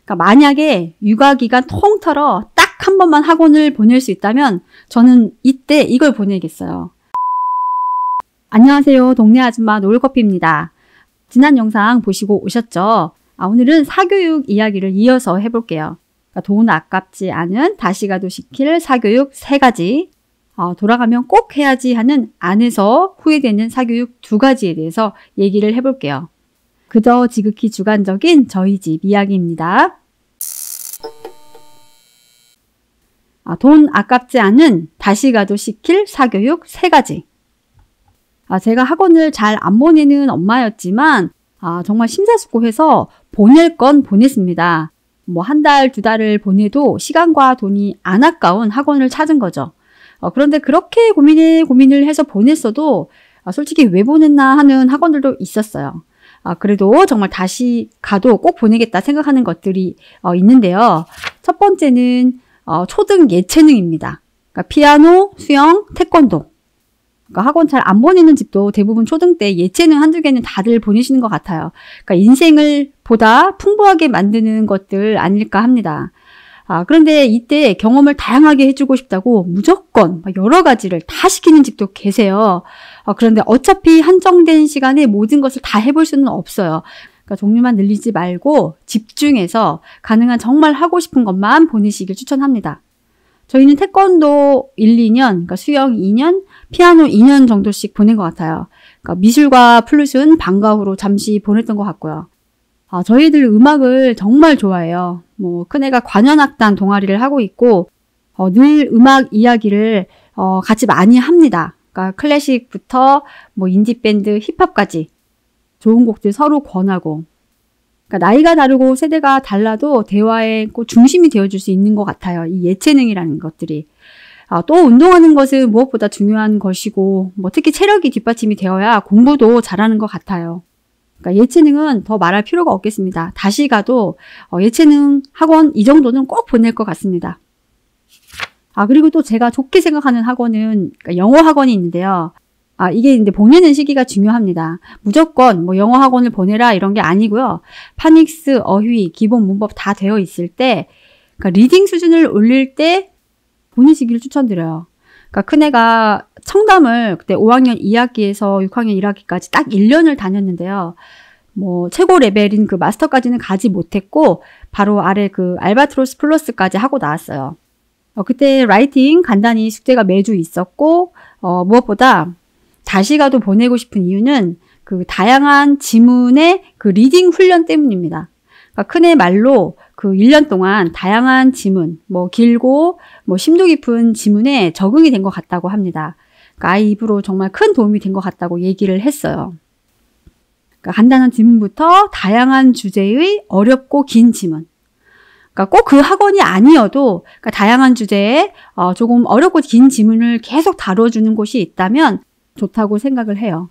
그러니까 만약에 육아기간 통틀어 딱 한 번만 학원을 보낼 수 있다면 저는 이때 이걸 보내겠어요. 안녕하세요. 동네 아줌마 노을커피입니다. 지난 영상 보시고 오셨죠? 오늘은 사교육 이야기를 이어서 해볼게요. 그러니까 돈 아깝지 않은 다시 가도 시킬 사교육 3가지, 돌아가면 꼭 해야지 하는 안 해서 후회되는 사교육 2가지에 대해서 얘기를 해볼게요. 그저 지극히 주관적인 저희 집 이야기입니다. 돈 아깝지 않은 다시 가도 시킬 사교육 3가지. 제가 학원을 잘 안 보내는 엄마였지만 정말 심사숙고해서 보낼 건 보냈습니다. 뭐 1달, 2달을 보내도 시간과 돈이 안 아까운 학원을 찾은 거죠. 그런데 그렇게 고민을 해서 보냈어도 솔직히 왜 보냈나 하는 학원들도 있었어요. 그래도 정말 다시 가도 꼭 보내겠다 생각하는 것들이 있는데요. 첫 번째는 초등 예체능입니다. 그러니까 피아노, 수영, 태권도. 그러니까 학원 잘 안 보내는 집도 대부분 초등 때 예체능 1~2개는 다들 보내시는 것 같아요. 그러니까 인생을 보다 풍부하게 만드는 것들 아닐까 합니다. 그런데 이때 경험을 다양하게 해주고 싶다고 무조건 여러 가지를 다 시키는 집도 계세요. 그런데 어차피 한정된 시간에 모든 것을 다 해볼 수는 없어요. 그러니까 종류만 늘리지 말고 집중해서 가능한 정말 하고 싶은 것만 보내시길 추천합니다. 저희는 태권도 1~2년, 그러니까 수영 2년, 피아노 2년 정도씩 보낸 것 같아요. 그러니까 미술과 플룻은 방과 후로 잠시 보냈던 것 같고요. 저희들 음악을 정말 좋아해요. 큰애가 관현악단 동아리를 하고 있고, 늘 음악 이야기를 같이 많이 합니다. 그러니까 클래식부터 인디밴드, 힙합까지 좋은 곡들 서로 권하고, 그러니까 나이가 다르고 세대가 달라도 대화의 꼭 중심이 되어줄 수 있는 것 같아요. 이 예체능이라는 것들이. 또 운동하는 것은 무엇보다 중요한 것이고, 특히 체력이 뒷받침이 되어야 공부도 잘하는 것 같아요. 그러니까 예체능은 더 말할 필요가 없겠습니다. 다시 가도 예체능 학원 이 정도는 꼭 보낼 것 같습니다. 그리고 또 제가 좋게 생각하는 학원은 그러니까 영어 학원이 있는데요. 이게 근데 보내는 시기가 중요합니다. 무조건 영어 학원을 보내라 이런 게 아니고요. 파닉스, 어휘, 기본 문법 다 되어 있을 때, 그러니까 리딩 수준을 올릴 때 보내시기를 추천드려요. 그러니까 큰애가 청담을 그때 5학년 2학기에서 6학년 1학기까지 딱 1년을 다녔는데요. 최고 레벨인 그 마스터까지는 가지 못했고, 바로 아래 그 알바트로스 플러스까지 하고 나왔어요. 그때 라이팅 간단히 숙제가 매주 있었고, 무엇보다 다시 가도 보내고 싶은 이유는 그 다양한 지문의 그 리딩 훈련 때문입니다. 그러니까 큰애 말로 그 1년 동안 다양한 지문, 길고 심도 깊은 지문에 적응이 된 것 같다고 합니다. 그러니까 아이 입으로 정말 큰 도움이 된 것 같다고 얘기를 했어요. 그러니까 간단한 지문부터 다양한 주제의 어렵고 긴 지문. 그러니까 꼭 그 학원이 아니어도 그러니까 다양한 주제에 조금 어렵고 긴 지문을 계속 다뤄주는 곳이 있다면 좋다고 생각을 해요.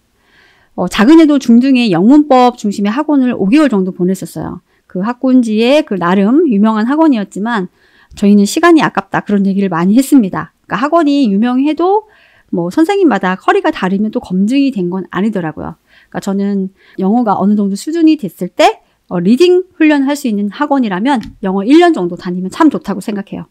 작은 애도 중등의 영문법 중심의 학원을 5개월 정도 보냈었어요. 그 학군지에 그 나름 유명한 학원이었지만 저희는 시간이 아깝다 그런 얘기를 많이 했습니다. 그러니까 학원이 유명해도 선생님마다 커리가 다르면 또 검증이 된 건 아니더라고요. 그러니까 저는 영어가 어느 정도 수준이 됐을 때 리딩 훈련할 수 있는 학원이라면 영어 1년 정도 다니면 참 좋다고 생각해요.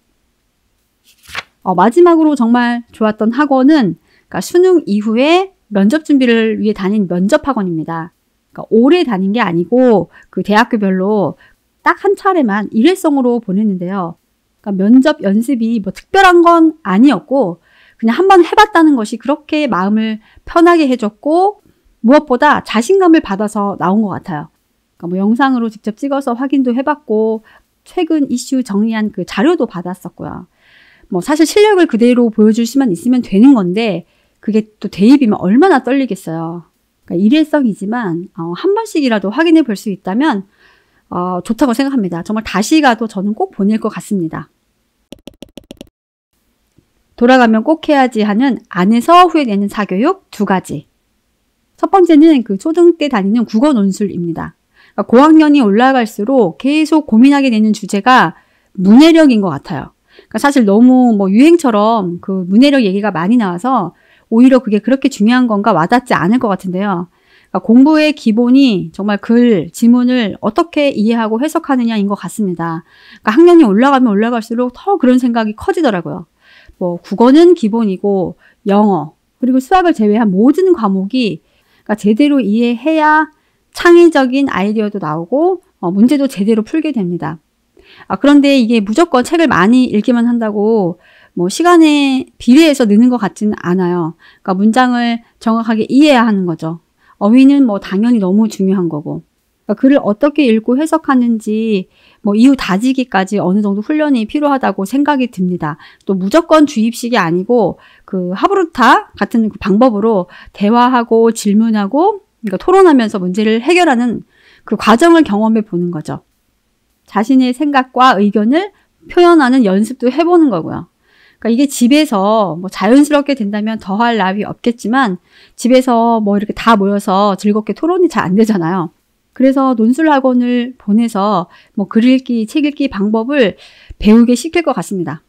마지막으로 정말 좋았던 학원은 그러니까 수능 이후에 면접 준비를 위해 다닌 면접 학원입니다. 그러니까 오래 다닌 게 아니고 그 대학교별로 딱 한 차례만 일회성으로 보냈는데요. 그러니까 면접 연습이 특별한 건 아니었고 그냥 한번 해봤다는 것이 그렇게 마음을 편하게 해줬고 무엇보다 자신감을 받아서 나온 것 같아요. 그러니까 영상으로 직접 찍어서 확인도 해봤고 최근 이슈 정리한 그 자료도 받았었고요. 사실 실력을 그대로 보여줄 수만 있으면 되는 건데 그게 또 대입이면 얼마나 떨리겠어요. 그러니까 일회성이지만 한 번씩이라도 확인해 볼 수 있다면 좋다고 생각합니다. 정말 다시 가도 저는 꼭 보낼 것 같습니다. 돌아가면 꼭 해야지 하는 안에서 후회되는 사교육 2가지. 첫 번째는 그 초등 때 다니는 국어 논술입니다. 그러니까 고학년이 올라갈수록 계속 고민하게 되는 주제가 문해력인 것 같아요. 그러니까 사실 너무 유행처럼 그 문해력 얘기가 많이 나와서 오히려 그게 그렇게 중요한 건가 와닿지 않을 것 같은데요. 그러니까 공부의 기본이 정말 글, 지문을 어떻게 이해하고 해석하느냐인 것 같습니다. 그러니까 학년이 올라가면 올라갈수록 더 그런 생각이 커지더라고요. 뭐 국어는 기본이고 영어, 그리고 수학을 제외한 모든 과목이 그러니까 제대로 이해해야 창의적인 아이디어도 나오고 문제도 제대로 풀게 됩니다. 그런데 이게 무조건 책을 많이 읽기만 한다고 뭐 시간에 비례해서 느는 것 같지는 않아요. 그러니까 문장을 정확하게 이해해야 하는 거죠. 어휘는 뭐 당연히 너무 중요한 거고. 그러니까 글을 어떻게 읽고 해석하는지 뭐 이후 다지기까지 어느 정도 훈련이 필요하다고 생각이 듭니다. 또 무조건 주입식이 아니고 그 하브루타 같은 그 방법으로 대화하고 질문하고 그러니까 토론하면서 문제를 해결하는 그 과정을 경험해 보는 거죠. 자신의 생각과 의견을 표현하는 연습도 해보는 거고요. 그러니까 이게 집에서 뭐 자연스럽게 된다면 더할 나위 없겠지만 집에서 뭐 이렇게 다 모여서 즐겁게 토론이 잘 안 되잖아요. 그래서 논술 학원을 보내서 뭐 글 읽기, 책 읽기 방법을 배우게 시킬 것 같습니다.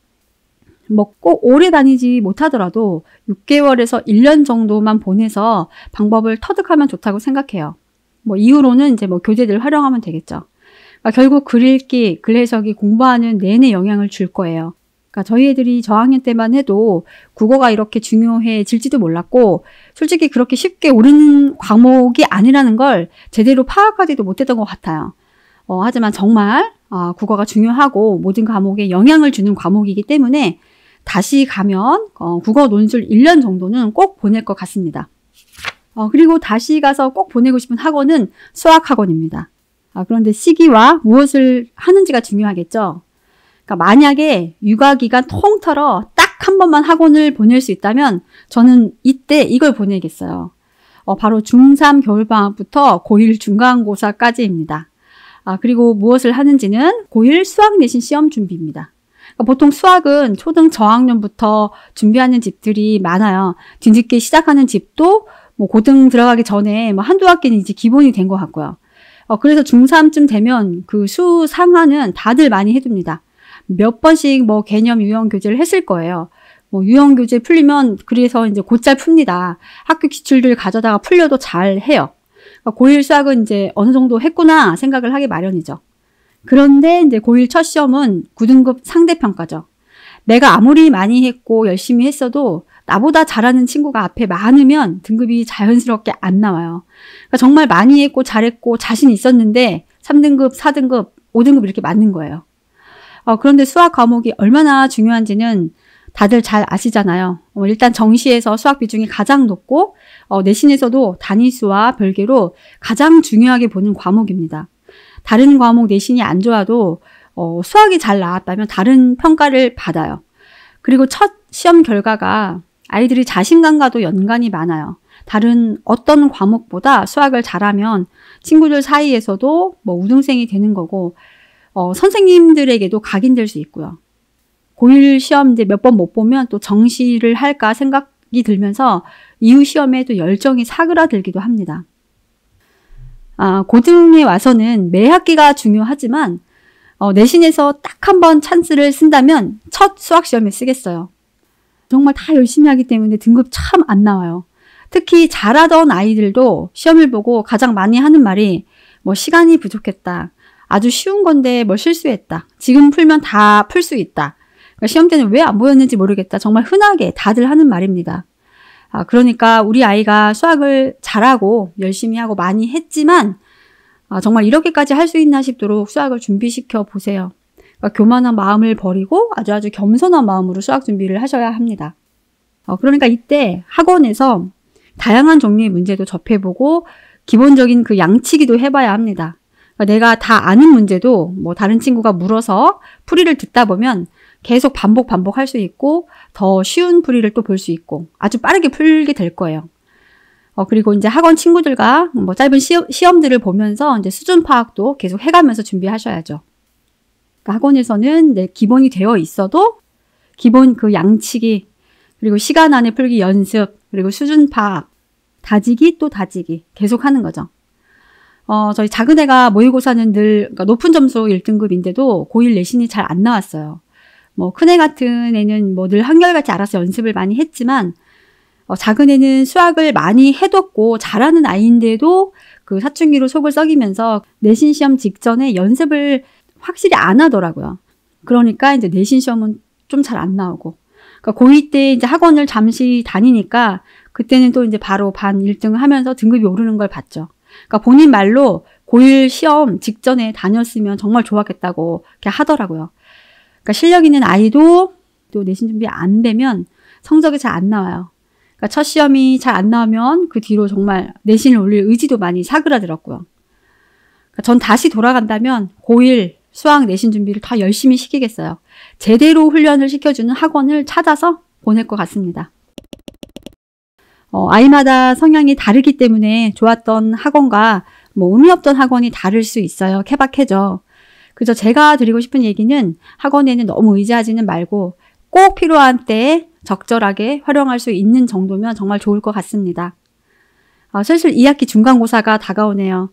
뭐 꼭 오래 다니지 못하더라도 6개월에서 1년 정도만 보내서 방법을 터득하면 좋다고 생각해요. 뭐 이후로는 이제 뭐 교재들 활용하면 되겠죠. 그러니까 결국 글 읽기, 글 해석이 공부하는 내내 영향을 줄 거예요. 그러니까 저희 애들이 저학년 때만 해도 국어가 이렇게 중요해질지도 몰랐고 솔직히 그렇게 쉽게 오르는 과목이 아니라는 걸 제대로 파악하지도 못했던 것 같아요. 하지만 정말 국어가 중요하고 모든 과목에 영향을 주는 과목이기 때문에 다시 가면 국어 논술 1년 정도는 꼭 보낼 것 같습니다. 그리고 다시 가서 꼭 보내고 싶은 학원은 수학학원입니다. 그런데 시기와 무엇을 하는지가 중요하겠죠. 그러니까 만약에 육아기간 통틀어 딱 한 번만 학원을 보낼 수 있다면 저는 이때 이걸 보내겠어요. 바로 중3 겨울방학부터 고1 중간고사까지입니다. 그리고 무엇을 하는지는 고1 수학 내신 시험 준비입니다. 그러니까 보통 수학은 초등 저학년부터 준비하는 집들이 많아요. 뒤늦게 시작하는 집도 뭐 고등 들어가기 전에 뭐 한두 학기는 이제 기본이 된 것 같고요. 그래서 중3쯤 되면 그 수 상하는 다들 많이 해둡니다. 몇 번씩 뭐 개념 유형 교재를 했을 거예요. 뭐 유형 교재 풀리면 그래서 이제 곧잘 풉니다. 학교 기출들 가져다가 풀려도 잘 해요. 그러니까 고1 수학은 이제 어느 정도 했구나 생각을 하기 마련이죠. 그런데 이제 고1 첫 시험은 9등급 상대평가죠. 내가 아무리 많이 했고 열심히 했어도 나보다 잘하는 친구가 앞에 많으면 등급이 자연스럽게 안 나와요. 그러니까 정말 많이 했고 잘했고 자신 있었는데 3등급, 4등급, 5등급 이렇게 맞는 거예요. 그런데 수학 과목이 얼마나 중요한지는 다들 잘 아시잖아요. 일단 정시에서 수학 비중이 가장 높고 내신에서도 단위수와 별개로 가장 중요하게 보는 과목입니다. 다른 과목 내신이 안 좋아도 수학이 잘 나왔다면 다른 평가를 받아요. 그리고 첫 시험 결과가 아이들이 자신감과도 연관이 많아요. 다른 어떤 과목보다 수학을 잘하면 친구들 사이에서도 뭐 우등생이 되는 거고 선생님들에게도 각인될 수 있고요. 고1 시험 이제 몇 번 못 보면 또 정시를 할까 생각이 들면서 이후 시험에 또 열정이 사그라들기도 합니다. 고등에 와서는 매 학기가 중요하지만 내신에서 딱 한 번 찬스를 쓴다면 첫 수학 시험에 쓰겠어요. 정말 다 열심히 하기 때문에 등급 참 안 나와요. 특히 잘하던 아이들도 시험을 보고 가장 많이 하는 말이 뭐 시간이 부족했다. 아주 쉬운 건데 뭘 실수했다. 지금 풀면 다 풀 수 있다. 그러니까 시험 때는 왜 안 보였는지 모르겠다. 정말 흔하게 다들 하는 말입니다. 그러니까 우리 아이가 수학을 잘하고 열심히 하고 많이 했지만 정말 이렇게까지 할 수 있나 싶도록 수학을 준비시켜 보세요. 그러니까 교만한 마음을 버리고 아주 겸손한 마음으로 수학 준비를 하셔야 합니다. 그러니까 이때 학원에서 다양한 종류의 문제도 접해보고 기본적인 그 양치기도 해봐야 합니다. 그러니까 내가 다 아는 문제도 뭐 다른 친구가 물어서 풀이를 듣다 보면 계속 반복할 수 있고 더 쉬운 풀이를 또 볼 수 있고 아주 빠르게 풀게 될 거예요. 그리고 이제 학원 친구들과 뭐 짧은 시험들을 보면서 이제 수준 파악도 계속 해가면서 준비하셔야죠. 그러니까 학원에서는 네, 기본이 되어 있어도 기본 그 양치기 그리고 시간 안에 풀기 연습 그리고 수준 파악 다지기 또 다지기 계속 하는 거죠. 저희 작은 애가 모의고사는 늘 그러니까 높은 점수 1등급인데도 고1 내신이 잘 안 나왔어요. 뭐 큰애 같은 애는 뭐 늘 한결같이 알아서 연습을 많이 했지만 작은 애는 수학을 많이 해뒀고 잘하는 아이인데도 그 사춘기로 속을 썩이면서 내신 시험 직전에 연습을 확실히 안 하더라고요. 그러니까 이제 내신 시험은 좀 잘 안 나오고. 그러니까 고2 때 이제 학원을 잠시 다니니까 그때는 또 이제 바로 반 1등을 하면서 등급이 오르는 걸 봤죠. 그러니까 본인 말로 고1 시험 직전에 다녔으면 정말 좋았겠다고 이렇게 하더라고요. 그러니까 실력 있는 아이도 또 내신 준비 안 되면 성적이 잘 안 나와요. 그러니까 첫 시험이 잘 안 나오면 그 뒤로 정말 내신을 올릴 의지도 많이 사그라들었고요. 그러니까 전 다시 돌아간다면 고1 수학 내신 준비를 더 열심히 시키겠어요. 제대로 훈련을 시켜주는 학원을 찾아서 보낼 것 같습니다. 아이마다 성향이 다르기 때문에 좋았던 학원과 의미 없던 학원이 다를 수 있어요. 케바케죠. 그래서 제가 드리고 싶은 얘기는 학원에는 너무 의지하지는 말고 꼭 필요한 때에 적절하게 활용할 수 있는 정도면 정말 좋을 것 같습니다. 슬슬 2학기 중간고사가 다가오네요.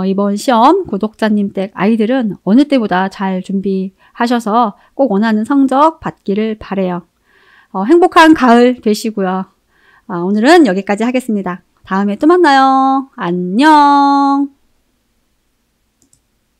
이번 시험 구독자님 댁 아이들은 어느 때보다 잘 준비하셔서 꼭 원하는 성적 받기를 바라요. 행복한 가을 되시고요. 오늘은 여기까지 하겠습니다. 다음에 또 만나요. 안녕.